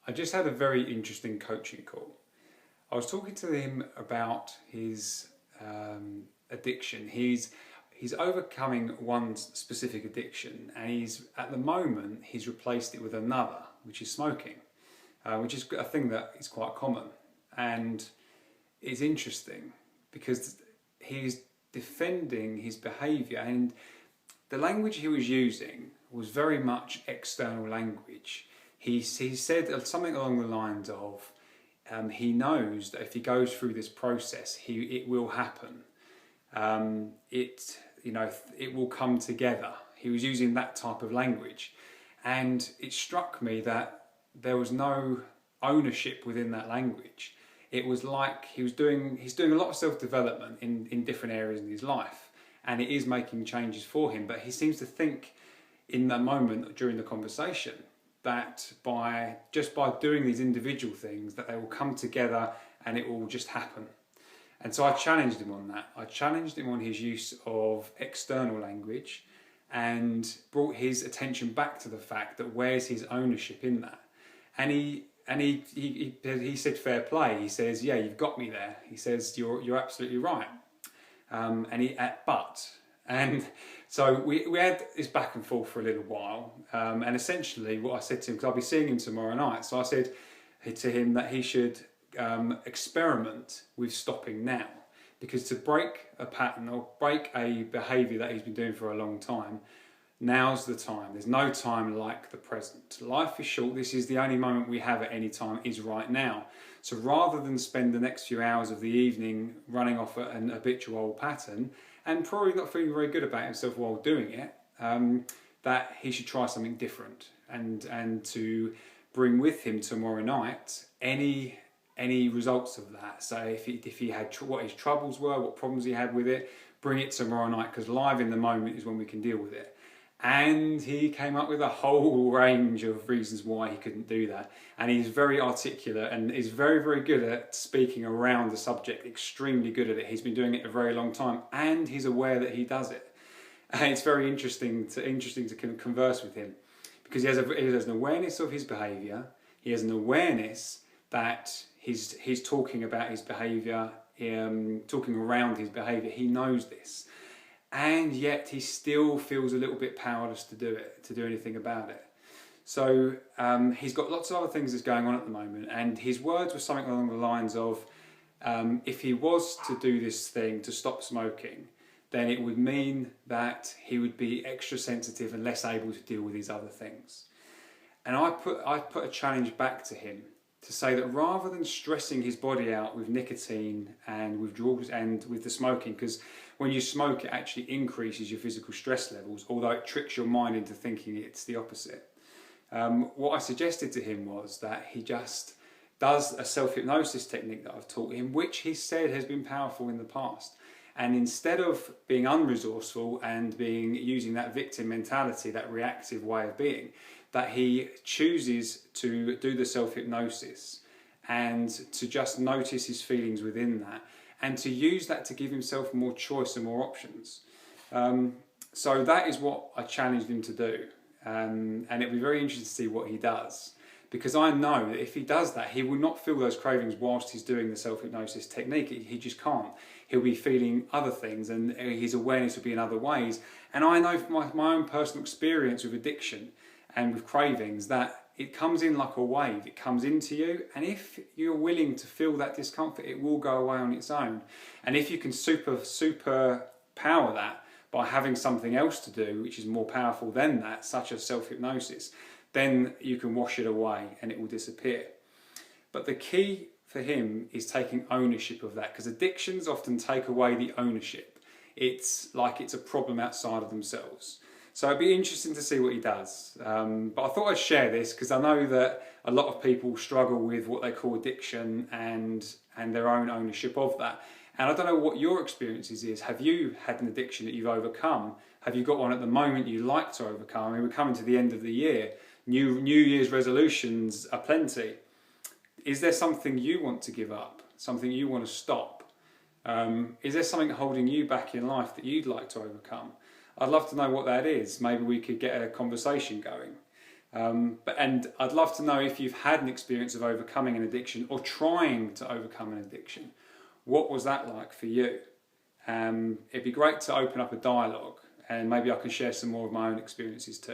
I just had a very interesting coaching call. I was talking to him about his addiction. He's overcoming one specific addiction, and at the moment he's replaced it with another, which is smoking, which is a thing that is quite common. And it's interesting because he's defending his behaviour, and the language he was using was very much external language. He said something along the lines of, he knows that if he goes through this process, it will happen. It will come together. He was using that type of language, and it struck me that there was no ownership within that language. It was like he's doing a lot of self-development in different areas in his life, and it is making changes for him. But he seems to think in that moment during the conversation that by doing these individual things, that they will come together and it will just happen. And so I challenged him on that. I challenged him on his use of external language and brought his attention back to the fact that where's his ownership in that. And he said fair play. He says, yeah, you've got me there. He says, you're absolutely right. And so we had this back and forth for a little while, and essentially what I said to him, because I'll be seeing him tomorrow night, so I said to him that he should experiment with stopping now, because to break a pattern or break a behaviour that he's been doing for a long time, now's the time. There's no time like the present. Life is short. This is the only moment we have at any time, is right now. So rather than spend the next few hours of the evening running off an habitual pattern and probably not feeling very good about himself while doing it, that he should try something different, and to bring with him tomorrow night any results of that. So if he had what his troubles were, what problems he had with it, bring it tomorrow night, because live in the moment is when we can deal with it. And he came up with a whole range of reasons why he couldn't do that. And he's very articulate and is very, very good at speaking around the subject, extremely good at it. He's been doing it a very long time, and he's aware that he does it. And it's very interesting to converse with him, because he has an awareness of his behaviour. He has an awareness that he's talking about his behaviour, talking around his behaviour. He knows this. And yet he still feels a little bit powerless to do anything about it. So he's got lots of other things that's going on at the moment, and his words were something along the lines of, if he was to do this thing to stop smoking, then it would mean that he would be extra sensitive and less able to deal with these other things. And I put a challenge back to him to say that rather than stressing his body out with nicotine and withdrawals and with the smoking, because when you smoke it actually increases your physical stress levels, although it tricks your mind into thinking it's the opposite. What I suggested to him was that he just does a self-hypnosis technique that I've taught him, which he said has been powerful in the past. And instead of being unresourceful and using that victim mentality, that reactive way of being, that he chooses to do the self-hypnosis and to just notice his feelings within that, and to use that to give himself more choice and more options. So that is what I challenged him to do, and it'll be very interesting to see what he does, because I know that if he does that, he will not feel those cravings whilst he's doing the self-hypnosis technique. He just can't. He'll be feeling other things, and his awareness will be in other ways. And I know from my own personal experience with addiction and with cravings that it comes in like a wave. It comes into you, and if you're willing to feel that discomfort, it will go away on its own. And if you can super power that by having something else to do which is more powerful than that, such as self-hypnosis, then you can wash it away and it will disappear. But the key for him is taking ownership of that, because addictions often take away the ownership. It's like it's a problem outside of themselves. So it'd be interesting to see what he does. But I thought I'd share this because I know that a lot of people struggle with what they call addiction and their own ownership of that. And I don't know what your experiences is. Have you had an addiction that you've overcome? Have you got one at the moment you'd like to overcome? I mean, we're coming to the end of the year. New Year's resolutions are plenty. Is there something you want to give up? Something you want to stop? Is there something holding you back in life that you'd like to overcome? I'd love to know what that is. Maybe we could get a conversation going. And I'd love to know if you've had an experience of overcoming an addiction or trying to overcome an addiction. What was that like for you? It'd be great to open up a dialogue, and maybe I can share some more of my own experiences too.